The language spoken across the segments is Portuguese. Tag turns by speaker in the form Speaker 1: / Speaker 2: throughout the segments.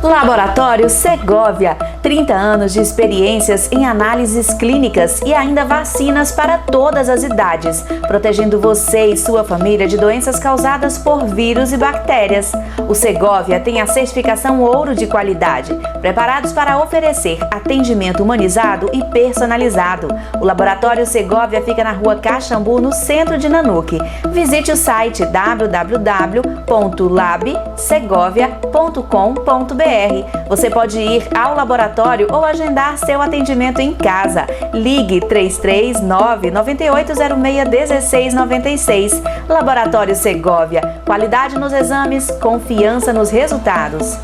Speaker 1: Laboratório Segovia, 30 anos de experiências em análises clínicas e ainda vacinas para todas as idades, protegendo você e sua família de doenças causadas por vírus e bactérias. O Segovia tem a certificação ouro de qualidade, preparados para oferecer atendimento humanizado e personalizado. O Laboratório Segovia fica na Rua Caxambu, no centro de Nanuque. Visite o site www.labsegovia.com.br. Você pode ir ao laboratório ou agendar seu atendimento em casa. Ligue 339-9806-1696. Laboratório Segovia. Qualidade nos exames, confiança nos resultados.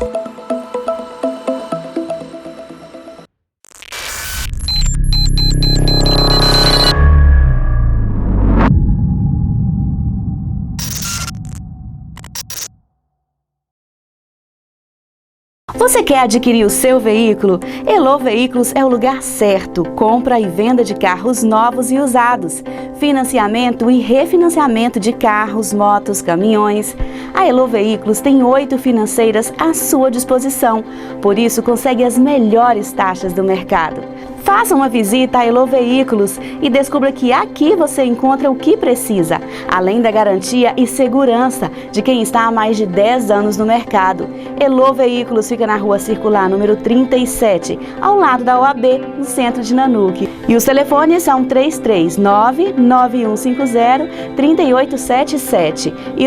Speaker 1: Você quer adquirir o seu veículo? Elo Veículos é o lugar certo. Compra e venda de carros novos e usados. Financiamento e refinanciamento de carros, motos, caminhões. A Elo Veículos tem 8 financeiras à sua disposição. Por isso, consegue as melhores taxas do mercado. Faça uma visita a Elo Veículos e descubra que aqui você encontra o que precisa, além da garantia e segurança de quem está há mais de 10 anos no mercado. Elo Veículos fica na Rua Circular, número 37, ao lado da OAB, no centro de Nanuque. E os telefones são 339-9150-3877 e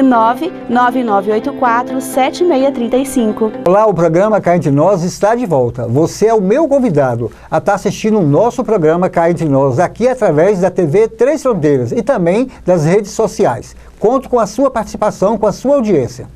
Speaker 1: 99984-7635.
Speaker 2: Olá, o programa Cá Entre Nós está de volta. Você é o meu convidado a estar assistindo o nosso programa Cá Entre Nós, aqui através da TV Três Fronteiras e também das redes sociais. Conto com a sua participação, com a sua audiência.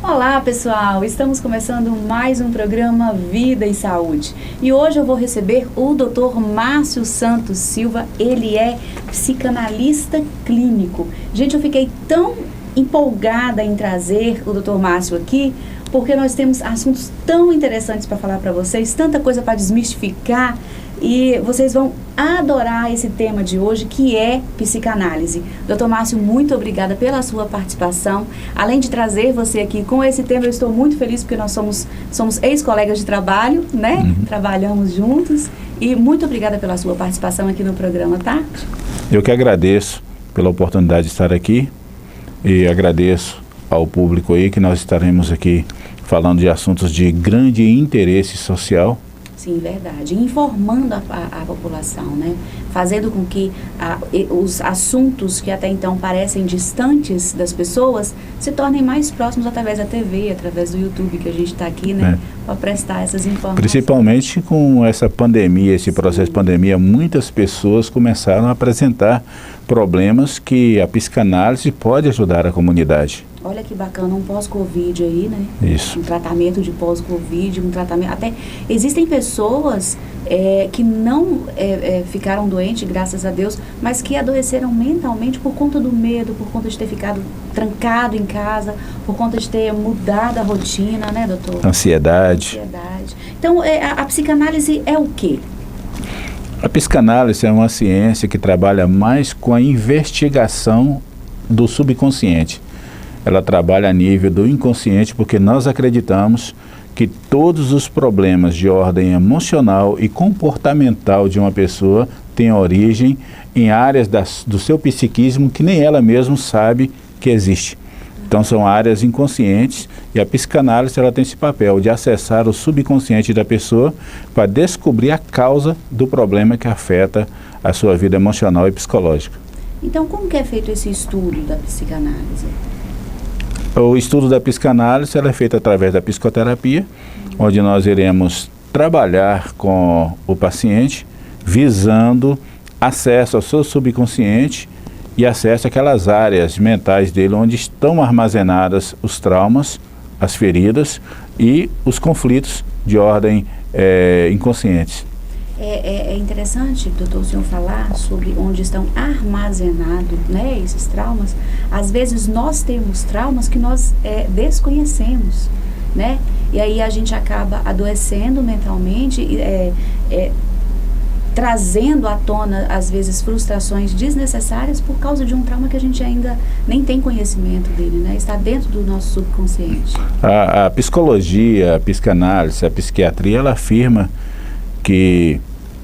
Speaker 3: Olá pessoal, estamos começando mais um programa Vida e Saúde e hoje eu vou receber o Dr. Márcio Santos Silva. Ele é psicanalista clínico. Gente, eu fiquei tão empolgada em trazer o Dr. Márcio aqui porque nós temos assuntos tão interessantes para falar para vocês, tanta coisa para desmistificar. E vocês vão adorar esse tema de hoje, que é psicanálise. Dr. Márcio, muito obrigada pela sua participação. Além de trazer você aqui com esse tema, eu estou muito feliz porque nós somos ex-colegas de trabalho, né? Trabalhamos juntos. E muito obrigada pela sua participação aqui no programa, tá?
Speaker 4: Eu que agradeço pela oportunidade de estar aqui e agradeço ao público aí que nós estaremos aqui falando de assuntos de grande interesse social.
Speaker 3: Sim, verdade. Informando a população, né? Fazendo com que os assuntos que até então parecem distantes das pessoas se tornem mais próximos através da TV, através do YouTube, que a gente está aqui, né? Para prestar essas informações. Principalmente
Speaker 4: com essa pandemia, esse processo de pandemia, muitas pessoas começaram a apresentar problemas que a psicanálise pode ajudar a comunidade.
Speaker 3: Olha que bacana, um pós-Covid aí, né?
Speaker 4: Isso.
Speaker 3: Um tratamento de pós-Covid, um tratamento... Até existem pessoas que não ficaram doentes, graças a Deus, mas que adoeceram mentalmente por conta do medo, por conta de ter ficado trancado em casa, por conta de ter mudado a rotina, né, doutor?
Speaker 4: Ansiedade.
Speaker 3: Então, a psicanálise é o quê?
Speaker 4: A psicanálise é uma ciência que trabalha mais com a investigação do subconsciente. Ela trabalha a nível do inconsciente porque nós acreditamos que todos os problemas de ordem emocional e comportamental de uma pessoa têm origem em áreas do seu psiquismo que nem ela mesma sabe que existe. Então são áreas inconscientes e a psicanálise ela tem esse papel de acessar o subconsciente da pessoa para descobrir a causa do problema que afeta a sua vida emocional e psicológica.
Speaker 3: Então como que é feito esse estudo da psicanálise?
Speaker 4: O estudo da psicanálise ela é feito através da psicoterapia, onde nós iremos trabalhar com o paciente visando acesso ao seu subconsciente e acesso àquelas áreas mentais dele onde estão armazenadas os traumas, as feridas e os conflitos de ordem inconscientes.
Speaker 3: É interessante, doutor, o senhor falar sobre onde estão armazenados, né, esses traumas. Às vezes nós temos traumas que nós desconhecemos, né? E aí a gente acaba adoecendo mentalmente, trazendo à tona, às vezes, frustrações desnecessárias por causa de um trauma que a gente ainda nem tem conhecimento dele, né? Está dentro do nosso subconsciente.
Speaker 4: A psicologia, a psicanálise, a psiquiatria, ela afirma que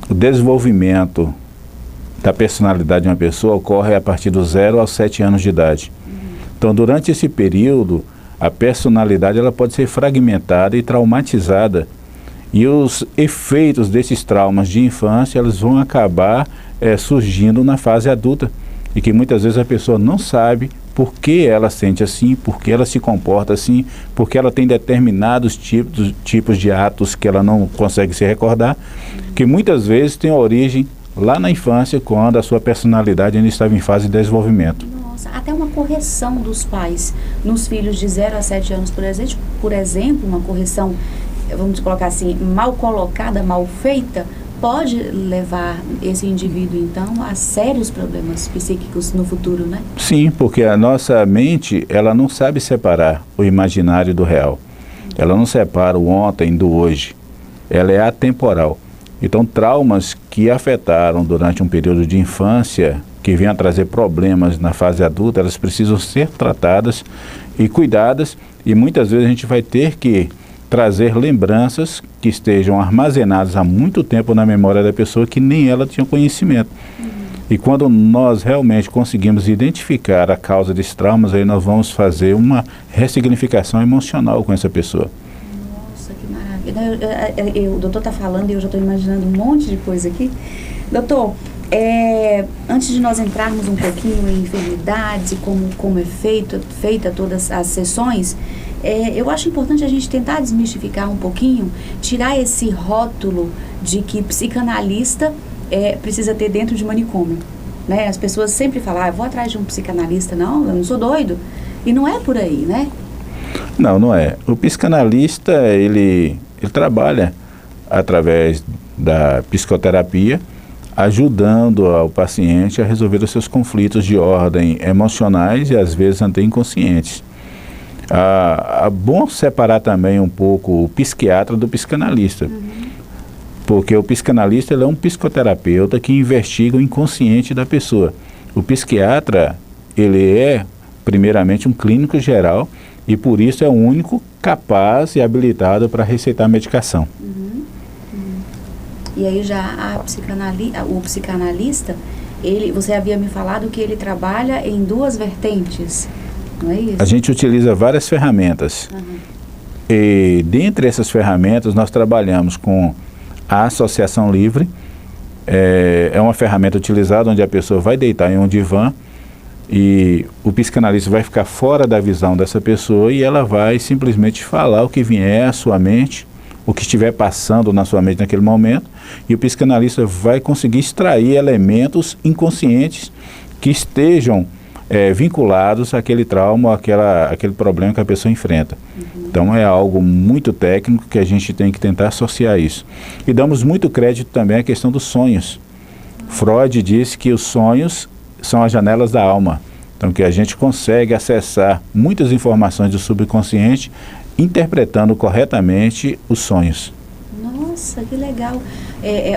Speaker 4: o desenvolvimento da personalidade de uma pessoa ocorre a partir dos 0 aos 7 anos de idade. Então, durante esse período, a personalidade ela pode ser fragmentada e traumatizada. E os efeitos desses traumas de infância, eles vão acabar surgindo na fase adulta. E que muitas vezes a pessoa não sabe por que ela sente assim, por que ela se comporta assim, porque ela tem determinados tipos de atos que ela não consegue se recordar, que muitas vezes tem origem lá na infância, quando a sua personalidade ainda estava em fase de desenvolvimento.
Speaker 3: Nossa, até uma correção dos pais nos filhos de 0 a 7 anos, por exemplo, uma correção, vamos colocar assim, mal colocada, mal feita, pode levar esse indivíduo, então, a sérios problemas psíquicos no futuro, né?
Speaker 4: Sim, porque a nossa mente, ela não sabe separar o imaginário do real. Ela não separa o ontem do hoje. Ela é atemporal. Então, traumas que afetaram durante um período de infância, que vêm a trazer problemas na fase adulta, elas precisam ser tratadas e cuidadas, e muitas vezes a gente vai ter que trazer lembranças que estejam armazenadas há muito tempo na memória da pessoa que nem ela tinha conhecimento. E quando nós realmente conseguimos identificar a causa desses traumas, aí nós vamos fazer uma ressignificação emocional com essa pessoa.
Speaker 3: Nossa, que maravilha. O doutor está falando e eu já estou imaginando um monte de coisa aqui. Doutor, antes de nós entrarmos um pouquinho em enfermidades e como é feita todas as sessões, eu acho importante a gente tentar desmistificar um pouquinho, tirar esse rótulo de que psicanalista precisa ter dentro de manicômio, né? As pessoas sempre falam, eu vou atrás de um psicanalista. Não, eu não sou doido. E não é por aí, né?
Speaker 4: Não, não é. O psicanalista, ele trabalha através da psicoterapia, ajudando o paciente a resolver os seus conflitos de ordem emocionais e às vezes até inconscientes. É bom separar também um pouco o psiquiatra do psicanalista, porque o psicanalista ele é um psicoterapeuta que investiga o inconsciente da pessoa. O psiquiatra, ele é primeiramente um clínico geral e por isso é o único capaz e habilitado para receitar medicação.
Speaker 3: E aí já o psicanalista, você havia me falado que ele trabalha em 2 vertentes. Não é isso?
Speaker 4: A gente utiliza várias ferramentas. E dentre essas ferramentas nós trabalhamos com a associação livre. É uma ferramenta utilizada onde a pessoa vai deitar em um divã e o psicanalista vai ficar fora da visão dessa pessoa e ela vai simplesmente falar o que vier à sua mente, o que estiver passando na sua mente naquele momento, e o psicanalista vai conseguir extrair elementos inconscientes que estejam vinculados àquele trauma, àquele problema que a pessoa enfrenta. Então é algo muito técnico que a gente tem que tentar associar isso. E damos muito crédito também à questão dos sonhos. Freud disse que os sonhos são as janelas da alma. Então que a gente consegue acessar muitas informações do subconsciente interpretando corretamente os sonhos.
Speaker 3: Nossa, que legal.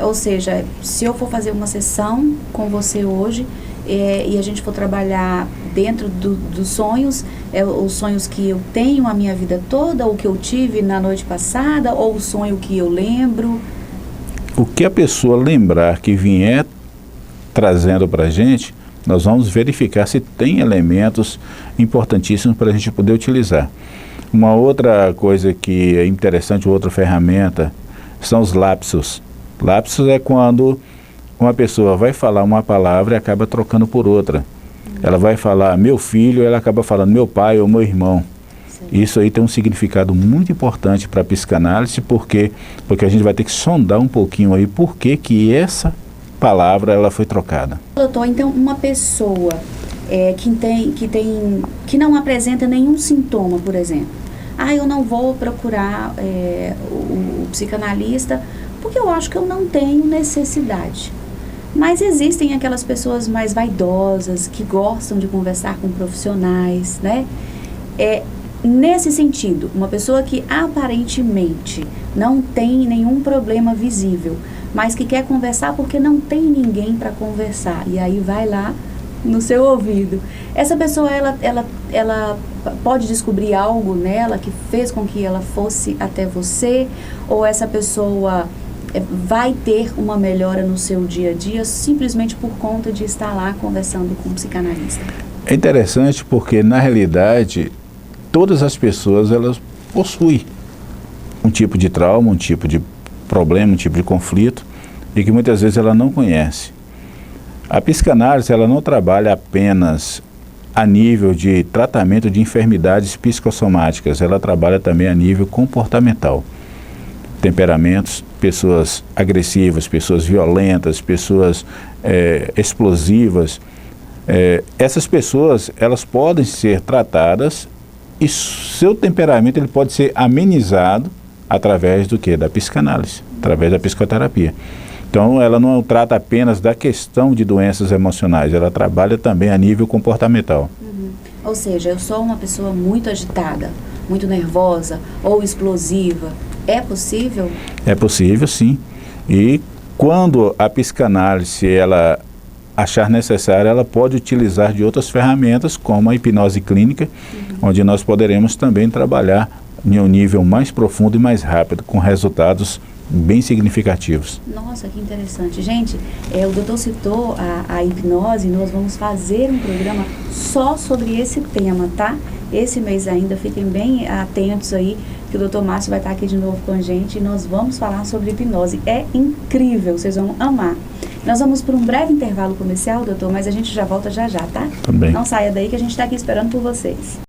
Speaker 3: Ou seja, se eu for fazer uma sessão com você hoje, e a gente for trabalhar dentro dos sonhos, os sonhos que eu tenho a minha vida toda, ou que eu tive na noite passada, ou o sonho que eu lembro.
Speaker 4: O que a pessoa lembrar que vier trazendo para a gente, nós vamos verificar se tem elementos importantíssimos para a gente poder utilizar. Uma outra coisa que é interessante, outra ferramenta, são os lapsos. Lapsos é quando uma pessoa vai falar uma palavra e acaba trocando por outra. Ela vai falar meu filho, ela acaba falando meu pai ou meu irmão. Isso aí tem um significado muito importante para a psicanálise, porque a gente vai ter que sondar um pouquinho aí por que essa palavra ela foi trocada.
Speaker 3: Doutor, então uma pessoa que não apresenta nenhum sintoma, por exemplo, eu não vou procurar o psicanalista porque eu acho que eu não tenho necessidade. Mas existem aquelas pessoas mais vaidosas, que gostam de conversar com profissionais, né? Nesse sentido, uma pessoa que aparentemente não tem nenhum problema visível, mas que quer conversar porque não tem ninguém para conversar, e aí vai lá no seu ouvido. Essa pessoa, ela pode descobrir algo nela que fez com que ela fosse até você, ou essa pessoa vai ter uma melhora no seu dia a dia simplesmente por conta de estar lá conversando com um psicanalista?
Speaker 4: É interessante porque, na realidade, todas as pessoas, elas possuem um tipo de trauma, um tipo de problema, um tipo de conflito, e que muitas vezes ela não conhece. A psicanálise, ela não trabalha apenas a nível de tratamento de enfermidades psicossomáticas, ela trabalha também a nível comportamental. Temperamentos, pessoas agressivas, pessoas violentas, pessoas explosivas. Essas pessoas, elas podem ser tratadas e seu temperamento ele pode ser amenizado através do quê? Da psicanálise, através da psicoterapia. Então, ela não trata apenas da questão de doenças emocionais, ela trabalha também a nível comportamental.
Speaker 3: Ou seja, eu sou uma pessoa muito agitada, muito nervosa ou explosiva. É possível?
Speaker 4: É possível, sim. E quando a psicanálise, ela achar necessário, ela pode utilizar de outras ferramentas, como a hipnose clínica, onde nós poderemos também trabalhar em um nível mais profundo e mais rápido, com resultados bem significativos.
Speaker 3: Nossa, que interessante. Gente, o doutor citou a hipnose, nós vamos fazer um programa só sobre esse tema, tá? Esse mês ainda, fiquem bem atentos aí, que o doutor Márcio vai estar aqui de novo com a gente e nós vamos falar sobre hipnose. É incrível, vocês vão amar. Nós vamos por um breve intervalo comercial, doutor, mas a gente já volta já, tá?
Speaker 4: Também.
Speaker 3: Não saia daí que a gente está aqui esperando por vocês.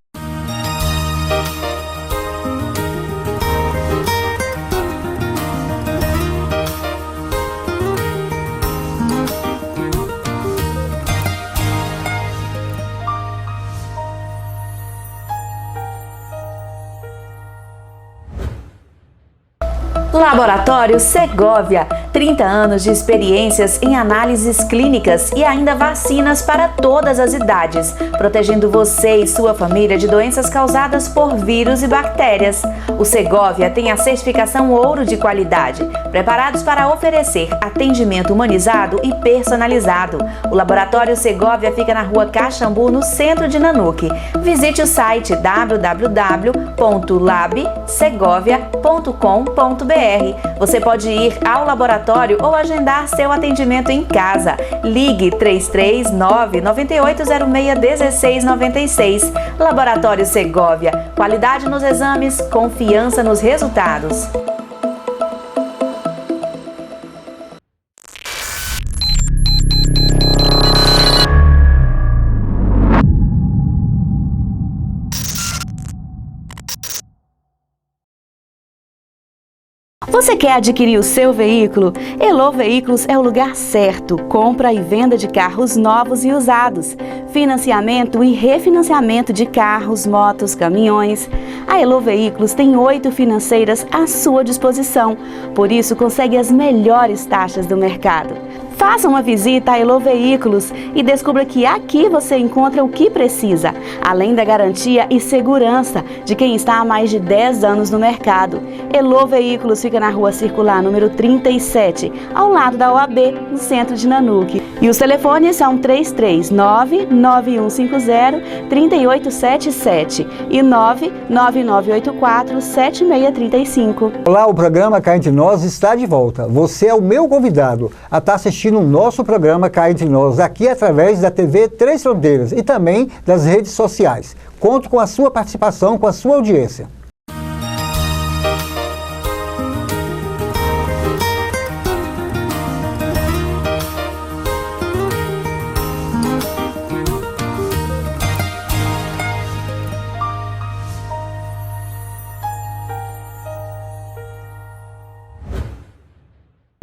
Speaker 1: Laboratório Segovia, 30 anos de experiências em análises clínicas e ainda vacinas para todas as idades, protegendo você e sua família de doenças causadas por vírus e bactérias. O Segovia tem a certificação ouro de qualidade, preparados para oferecer atendimento humanizado e personalizado. O Laboratório Segovia fica na Rua Caxambu, no centro de Nanuque. Visite o site www.labsegovia.com.br. Você pode ir ao laboratório ou agendar seu atendimento em casa. Ligue 339-9806-1696. Laboratório Segovia. Qualidade nos exames, confiança nos resultados. Você quer adquirir o seu veículo? Elo Veículos é o lugar certo. Compra e venda de carros novos e usados. Financiamento e refinanciamento de carros, motos, caminhões. A Elo Veículos tem 8 financeiras à sua disposição. Por isso, consegue as melhores taxas do mercado. Faça uma visita a Elo Veículos e descubra que aqui você encontra o que precisa, além da garantia e segurança de quem está há mais de 10 anos no mercado. Elo Veículos fica na Rua Circular, número 37, ao lado da OAB, no centro de Nanuque. E os telefones são 339-9150-3877 e 99984-7635.
Speaker 2: Olá, o programa Cá Entre Nós está de volta. Você é o meu convidado a estar assistindo o nosso programa Cá Entre Nós, aqui através da TV Três Fronteiras e também das redes sociais. Conto com a sua participação, com a sua audiência.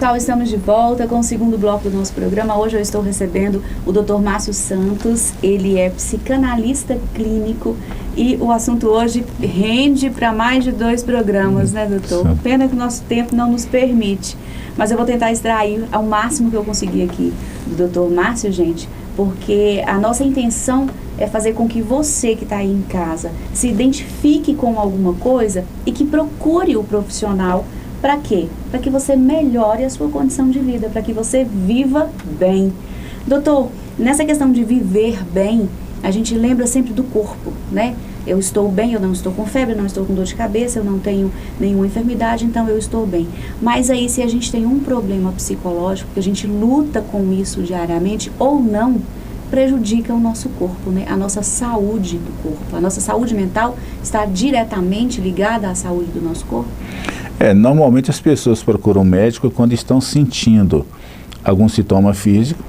Speaker 3: Pessoal, estamos de volta com o segundo bloco do nosso programa. Hoje eu estou recebendo o Dr. Márcio Santos. Ele é psicanalista clínico e o assunto hoje rende para mais de 2 programas, né, doutor?
Speaker 4: Sim.
Speaker 3: Pena que o nosso tempo não nos permite, mas eu vou tentar extrair ao máximo que eu conseguir aqui do Dr. Márcio, gente, porque a nossa intenção é fazer com que você que está aí em casa se identifique com alguma coisa e que procure o profissional. Para quê? Para que você melhore a sua condição de vida, para que você viva bem. Doutor, nessa questão de viver bem, a gente lembra sempre do corpo, né? Eu estou bem, eu não estou com febre, eu não estou com dor de cabeça, eu não tenho nenhuma enfermidade, então eu estou bem. Mas aí, se a gente tem um problema psicológico, que a gente luta com isso diariamente ou não, prejudica o nosso corpo, né? A nossa saúde do corpo. A nossa saúde mental está diretamente ligada à saúde do nosso corpo?
Speaker 4: Normalmente as pessoas procuram um médico quando estão sentindo algum sintoma físico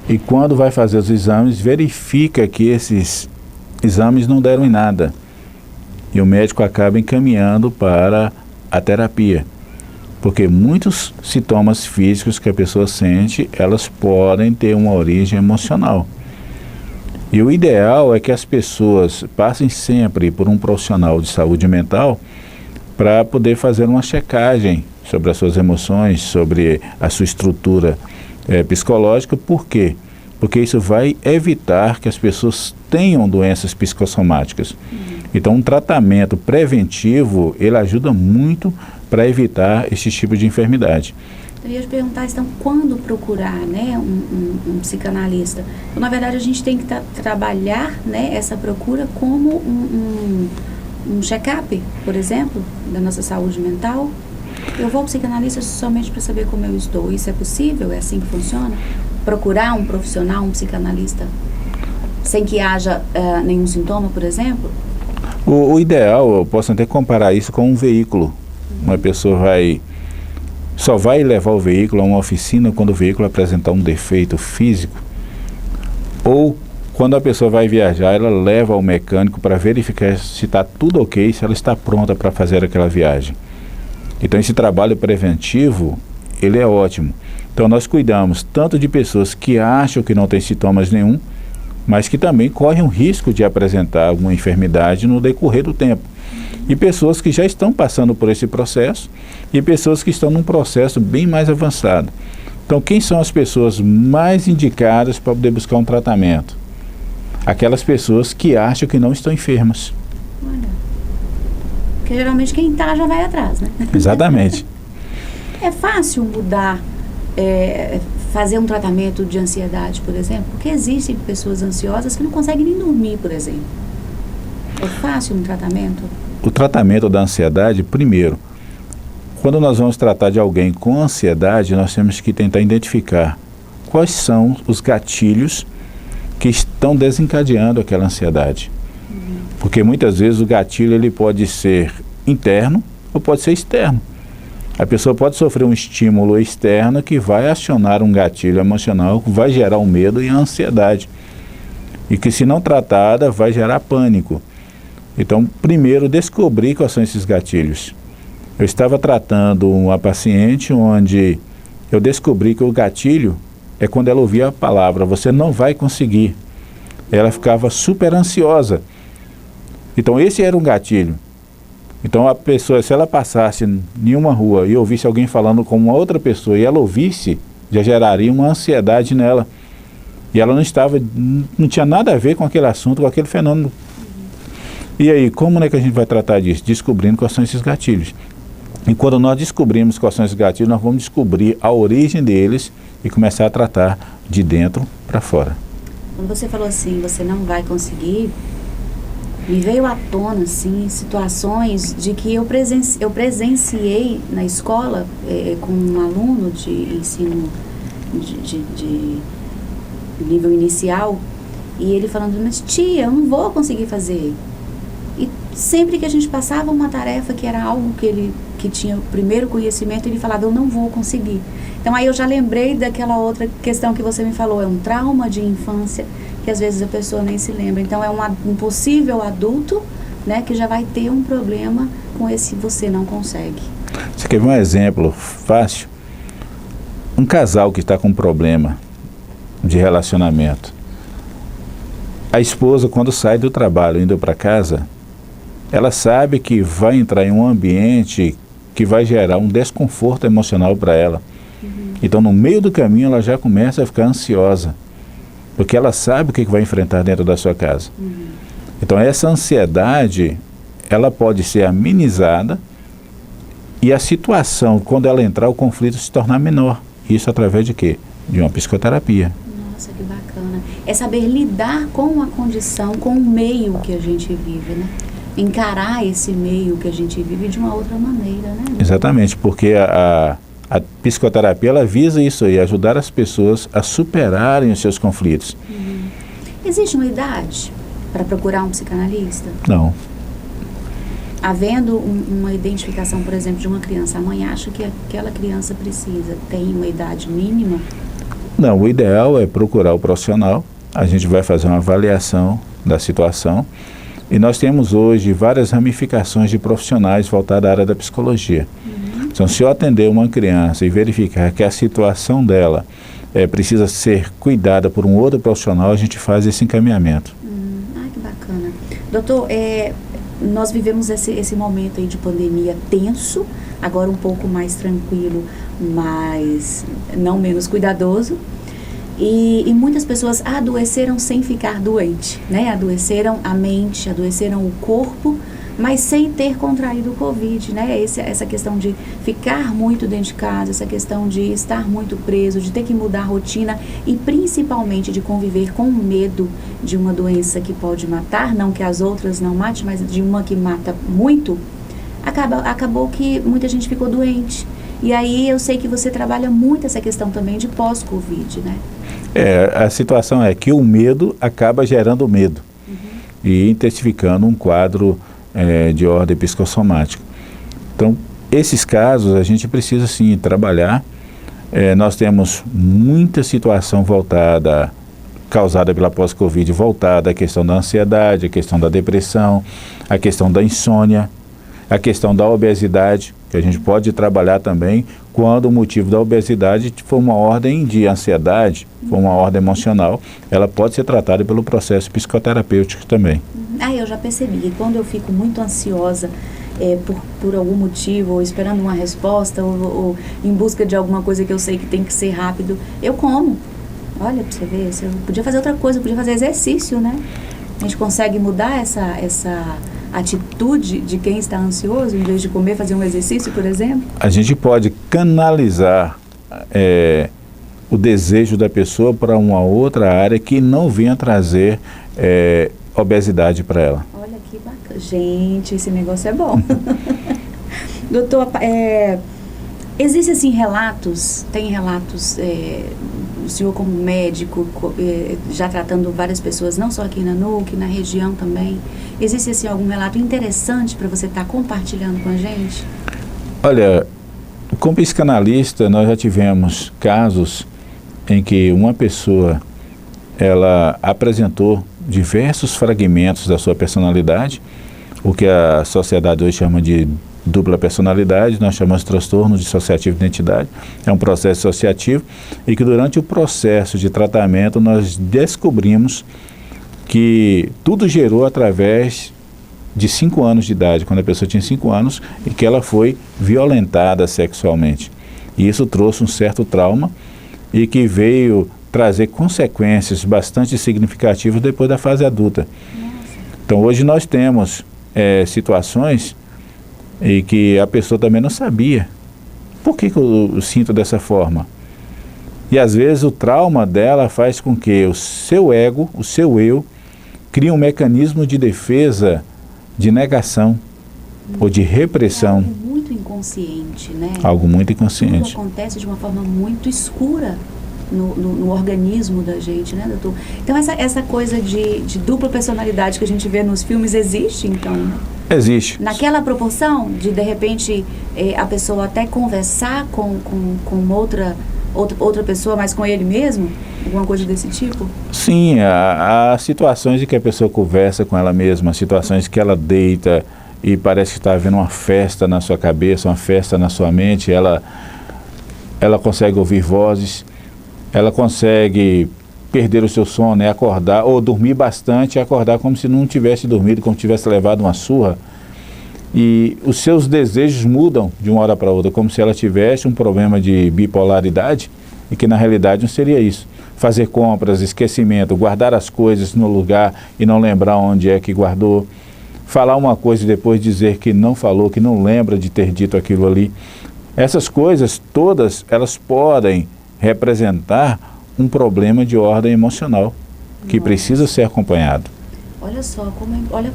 Speaker 4: e quando vai fazer os exames, verifica que esses exames não deram em nada. E o médico acaba encaminhando para a terapia. Porque muitos sintomas físicos que a pessoa sente, elas podem ter uma origem emocional. E o ideal é que as pessoas passem sempre por um profissional de saúde mental para poder fazer uma checagem sobre as suas emoções, sobre a sua estrutura psicológica. Por quê? Porque isso vai evitar que as pessoas tenham doenças psicossomáticas. Então, um tratamento preventivo, ele ajuda muito para evitar esse tipo de enfermidade.
Speaker 3: Eu ia te perguntar, então, quando procurar, né, um psicanalista? Então, na verdade, a gente tem que trabalhar, né, essa procura como um check-up, por exemplo, da nossa saúde mental. Eu vou ao psicanalista somente para saber como eu estou. Isso é possível? É assim que funciona? Procurar um profissional, um psicanalista, sem que haja nenhum sintoma, por exemplo?
Speaker 4: O ideal, eu posso até comparar isso com um veículo. Uma pessoa só vai levar o veículo a uma oficina quando o veículo apresentar um defeito físico, ou quando a pessoa vai viajar, ela leva ao mecânico para verificar se está tudo ok, se ela está pronta para fazer aquela viagem. Então esse trabalho preventivo, ele é ótimo. Então nós cuidamos tanto de pessoas que acham que não tem sintomas nenhum, mas que também correm o risco de apresentar alguma enfermidade no decorrer do tempo. E pessoas que já estão passando por esse processo e pessoas que estão num processo bem mais avançado. Então quem são as pessoas mais indicadas para poder buscar um tratamento? Aquelas pessoas que acham que não estão enfermas.
Speaker 3: Olha, porque geralmente quem está já vai atrás, né?
Speaker 4: Exatamente.
Speaker 3: É fácil mudar, fazer um tratamento de ansiedade, por exemplo? Porque existem pessoas ansiosas que não conseguem nem dormir, por exemplo. É fácil um tratamento?
Speaker 4: O tratamento da ansiedade, primeiro, quando nós vamos tratar de alguém com ansiedade, nós temos que tentar identificar quais são os gatilhos que estão desencadeando aquela ansiedade. Porque muitas vezes o gatilho ele pode ser interno ou pode ser externo. A pessoa pode sofrer um estímulo externo que vai acionar um gatilho emocional, que vai gerar o medo e a ansiedade. E que, se não tratada, vai gerar pânico. Então, primeiro, descobrir quais são esses gatilhos. Eu estava tratando uma paciente onde eu descobri que o gatilho é quando ela ouvia a palavra, você não vai conseguir. Ela ficava super ansiosa. Então esse era um gatilho. Então a pessoa, se ela passasse em uma rua e ouvisse alguém falando com uma outra pessoa e ela ouvisse, já geraria uma ansiedade nela. E ela não tinha nada a ver com aquele assunto, com aquele fenômeno. E aí, como é que a gente vai tratar disso? Descobrindo quais são esses gatilhos. E quando nós descobrimos quais são esses gatilhos, nós vamos descobrir a origem deles e começar a tratar de dentro para fora.
Speaker 3: Quando você falou assim, você não vai conseguir, me veio à tona, assim, situações de que eu presenciei na escola com um aluno de ensino de nível inicial, e ele falando, mas tia, eu não vou conseguir fazer. E sempre que a gente passava uma tarefa que era algo que tinha o primeiro conhecimento, ele falava, eu não vou conseguir. Então aí eu já lembrei daquela outra questão que você me falou, é um trauma de infância, que às vezes a pessoa nem se lembra. Então é um possível adulto, né, que já vai ter um problema com esse você não consegue.
Speaker 4: Você quer ver um exemplo fácil? um casal que está com problema de relacionamento, a esposa, quando sai do trabalho, indo para casa, ela sabe que vai entrar em um ambiente que vai gerar um desconforto emocional para ela. Então, no meio do caminho, ela já começa a ficar ansiosa, porque ela sabe o que vai enfrentar dentro da sua casa. Então, essa ansiedade, ela pode ser amenizada e a situação, quando ela entrar, o conflito se tornar menor. Isso através de quê? De uma psicoterapia.
Speaker 3: Nossa, que bacana. É saber lidar com a condição, com o meio que a gente vive, né? Encarar esse meio que a gente vive de uma outra maneira, né?
Speaker 4: Exatamente, porque a psicoterapia, ela visa isso aí, ajudar as pessoas a superarem os seus conflitos.
Speaker 3: Existe uma idade para procurar um psicanalista?
Speaker 4: Não.
Speaker 3: Havendo uma identificação, por exemplo, de uma criança, a mãe acha que aquela criança precisa, tem uma idade mínima?
Speaker 4: Não, o ideal é procurar o profissional, a gente vai fazer uma avaliação da situação e nós temos hoje várias ramificações de profissionais voltadas à área da psicologia. Então, se eu atender uma criança e verificar que a situação dela precisa ser cuidada por um outro profissional, a gente faz esse encaminhamento.
Speaker 3: Que bacana. Doutor, nós vivemos esse momento aí de pandemia tenso, agora um pouco mais tranquilo, mas não menos cuidadoso. E muitas pessoas adoeceram sem ficar doente, né? Adoeceram a mente, adoeceram o corpo, mas sem ter contraído o Covid, né? Essa questão de ficar muito dentro de casa, essa questão de estar muito preso, de ter que mudar a rotina e principalmente de conviver com o medo de uma doença que pode matar, não que as outras não matem, mas de uma que mata muito, acabou que muita gente ficou doente. E aí eu sei que você trabalha muito essa questão também de pós-Covid, né?
Speaker 4: A situação é que o medo acaba gerando medo e intensificando um quadro de ordem psicossomática. Então, esses casos a gente precisa sim trabalhar. Nós temos muita situação causada pela pós-Covid, voltada à questão da ansiedade, à questão da depressão, à questão da insônia, à questão da obesidade, que a gente pode trabalhar também quando o motivo da obesidade for uma ordem de ansiedade, for uma ordem emocional, ela pode ser tratada pelo processo psicoterapêutico também.
Speaker 3: Eu já percebi que quando eu fico muito ansiosa por algum motivo, ou esperando uma resposta, ou em busca de alguma coisa que eu sei que tem que ser rápido, eu como. Olha, pra você ver, eu podia fazer outra coisa, eu podia fazer exercício, né? A gente consegue mudar essa atitude de quem está ansioso, em vez de comer, fazer um exercício, por exemplo?
Speaker 4: A gente pode canalizar o desejo da pessoa para uma outra área que não venha trazer obesidade para ela.
Speaker 3: Olha que bacana. Gente, esse negócio é bom. Doutor, existem assim relatos, tem relatos, o senhor como médico, já tratando várias pessoas, não só aqui na NUC, na região também, existe assim algum relato interessante para você estar compartilhando com a gente?
Speaker 4: Olha, como psicanalista, nós já tivemos casos em que uma pessoa, ela apresentou diversos fragmentos da sua personalidade, o que a sociedade hoje chama de dupla personalidade, nós chamamos de transtorno dissociativo de identidade. É um processo associativo e que durante o processo de tratamento nós descobrimos que tudo gerou através de 5 anos de idade, quando a pessoa tinha 5 anos e que ela foi violentada sexualmente. E isso trouxe um certo trauma e que veio trazer consequências bastante significativas depois da fase adulta. Então hoje nós temos situações e que a pessoa também não sabia. Por que eu sinto dessa forma? E às vezes o trauma dela faz com que o seu ego, o seu eu, crie um mecanismo de defesa, de negação ou de repressão.
Speaker 3: É algo muito inconsciente, né?
Speaker 4: Algo muito inconsciente.
Speaker 3: Tudo acontece de uma forma muito escura no organismo da gente, né, doutor? Então essa coisa de dupla personalidade que a gente vê nos filmes existe, então? Né?
Speaker 4: Existe.
Speaker 3: Naquela proporção de repente, a pessoa até conversar com outra pessoa, mas com ele mesmo? Alguma coisa desse tipo?
Speaker 4: Sim, há situações em que a pessoa conversa com ela mesma, situações que ela deita e parece que está havendo uma festa na sua cabeça, uma festa na sua mente, ela ela consegue ouvir vozes, ela consegue perder o seu sono, acordar, ou dormir bastante e acordar como se não tivesse dormido, como se tivesse levado uma surra. E os seus desejos mudam de uma hora para outra, como se ela tivesse um problema de bipolaridade, e que na realidade não seria isso. Fazer compras, esquecimento, guardar as coisas no lugar e não lembrar onde é que guardou, falar uma coisa e depois dizer que não falou, que não lembra de ter dito aquilo ali. Essas coisas todas, elas podem representar um problema de ordem emocional que precisa ser acompanhado.
Speaker 3: Olha só,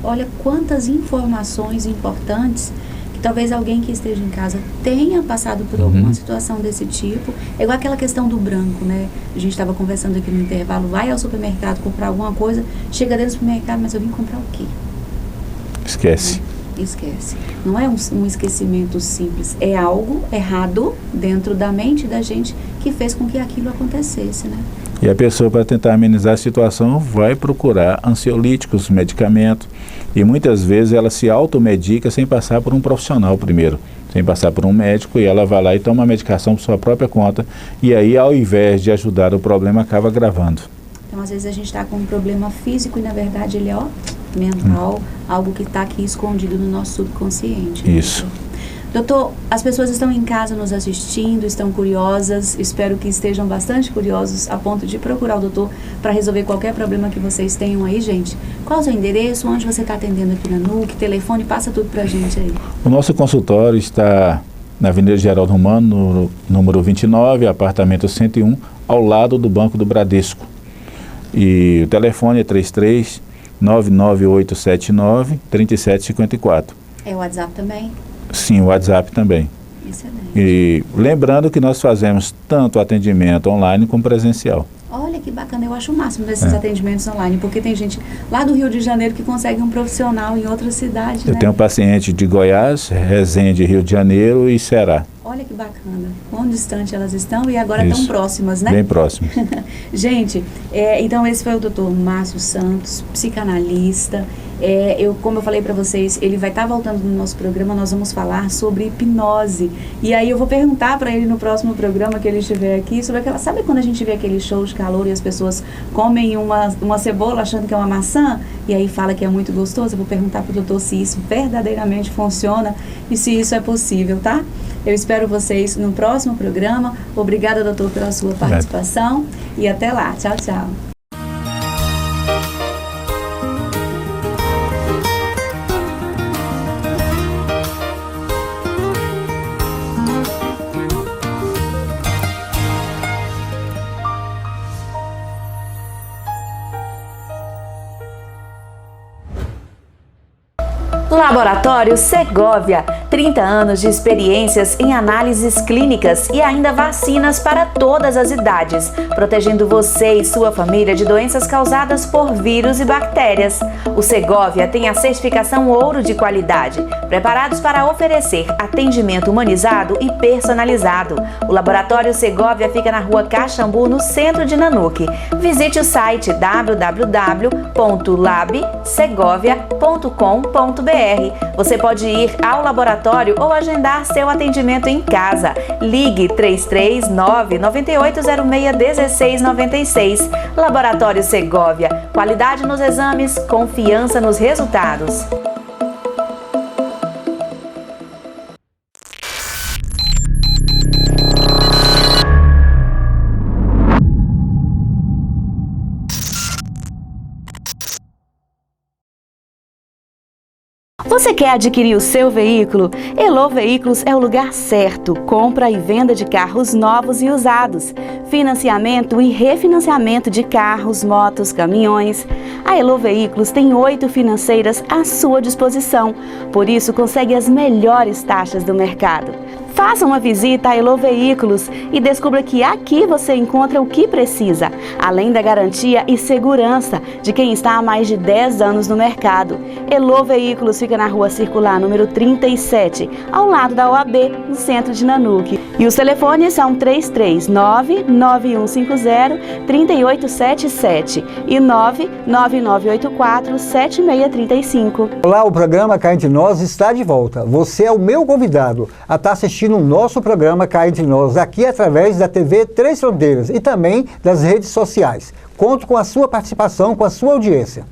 Speaker 3: olha quantas informações importantes que talvez alguém que esteja em casa tenha passado por alguma situação desse tipo. É igual aquela questão do branco, né? A gente estava conversando aqui no intervalo, vai ao supermercado comprar alguma coisa, chega dentro do supermercado, mas eu vim comprar o quê?
Speaker 4: Esquece.
Speaker 3: Esquece. Não é um esquecimento simples, é algo errado dentro da mente da gente que fez com que aquilo acontecesse, né?
Speaker 4: E a pessoa, para tentar amenizar a situação, vai procurar ansiolíticos, medicamento, e muitas vezes ela se automedica sem passar por um profissional primeiro, sem passar por um médico, e ela vai lá e toma a medicação por sua própria conta, e aí, ao invés de ajudar o problema, acaba agravando.
Speaker 3: Então, às vezes a gente está com um problema físico e, na verdade, ele é mental, algo que está aqui escondido no nosso subconsciente.
Speaker 4: Isso.
Speaker 3: Doutor, as pessoas estão em casa nos assistindo, estão curiosas, espero que estejam bastante curiosos a ponto de procurar o doutor para resolver qualquer problema que vocês tenham aí, gente. Qual é o seu endereço, onde você está atendendo aqui na NUC, telefone, passa tudo para a gente aí.
Speaker 4: O nosso consultório está na Avenida Geraldo Romano, número 29, apartamento 101, ao lado do Banco do Bradesco. E o telefone é 33-99879-3754.
Speaker 3: É o WhatsApp também?
Speaker 4: Sim, o WhatsApp também.
Speaker 3: Excelente.
Speaker 4: E lembrando que nós fazemos tanto atendimento online como presencial.
Speaker 3: Olha que bacana, eu acho o máximo desses atendimentos online, porque tem gente lá do Rio de Janeiro que consegue um profissional em outra cidade,
Speaker 4: Eu
Speaker 3: né?
Speaker 4: tenho paciente de Goiás, Resende, Rio de Janeiro e Ceará.
Speaker 3: Olha que bacana, quão distante elas estão e agora tão próximas, né?
Speaker 4: Bem próximas.
Speaker 3: Gente, então esse foi o Dr. Márcio Santos, psicanalista. Como eu falei para vocês, ele vai estar voltando no nosso programa, nós vamos falar sobre hipnose. E aí eu vou perguntar para ele no próximo programa que ele estiver aqui, sobre aquela... Sabe quando a gente vê aquele show de calor e as pessoas comem uma cebola achando que é uma maçã? E aí fala que é muito gostoso? Eu vou perguntar para o doutor se isso verdadeiramente funciona e se isso é possível, tá? Eu espero vocês no próximo programa. Obrigada, doutor, pela sua participação. E até lá. Tchau, tchau.
Speaker 1: Laboratório Segovia, 30 anos de experiências em análises clínicas e ainda vacinas para todas as idades, protegendo você e sua família de doenças causadas por vírus e bactérias. O Segovia tem a certificação ouro de qualidade, preparados para oferecer atendimento humanizado e personalizado. O Laboratório Segovia fica na Rua Caxambu, no centro de Nanuque. Visite o site www.labsegovia.com.br. Você pode ir ao laboratório ou agendar seu atendimento em casa. Ligue 339-9806-1696. Laboratório Segovia. Qualidade nos exames, confiança nos resultados. Você quer adquirir o seu veículo? Elo Veículos é o lugar certo. Compra e venda de carros novos e usados. Financiamento e refinanciamento de carros, motos, caminhões. A Elo Veículos tem 8 financeiras à sua disposição. Por isso, consegue as melhores taxas do mercado. Faça uma visita a Elo Veículos e descubra que aqui você encontra o que precisa, além da garantia e segurança de quem está há mais de 10 anos no mercado. Elo Veículos fica na Rua Circular, número 37, ao lado da OAB, no centro de Nanuque. E os telefones são 339-9150-3877 e 99984-7635.
Speaker 2: Olá, o programa Cá Entre Nós está de volta. Você é o meu convidado a estar assistindo assistindo o nosso programa Cá Entre Nós, aqui através da TV Três Fronteiras e também das redes sociais. Conto com a sua participação, com a sua audiência.